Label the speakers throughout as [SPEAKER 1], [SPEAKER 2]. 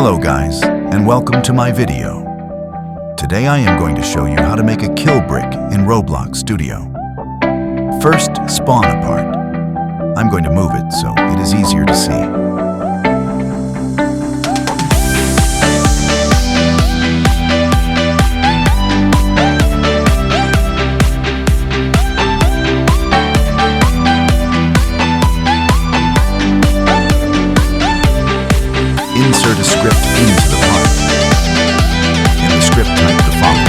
[SPEAKER 1] Hello guys, and welcome to my video. Today I am going to show you how to make a kill brick in Roblox Studio. First, spawn a part. I'm going to move it so it is easier to see. Insert a script into the part. In the script, type the following.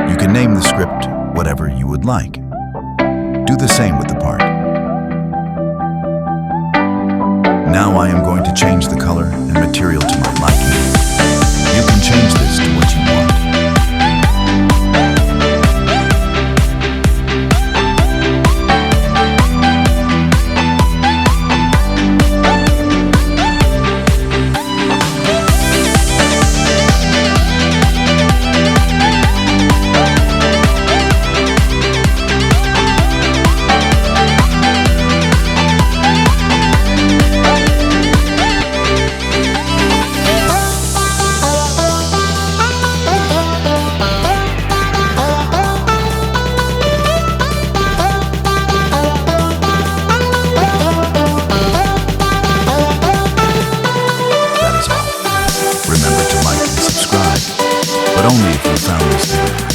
[SPEAKER 1] You can name the script whatever you would like. Do the same with the part. Now I am going to change the color and material to my liking. You can change this to what you want. Remember to like and subscribe, but only if you found this video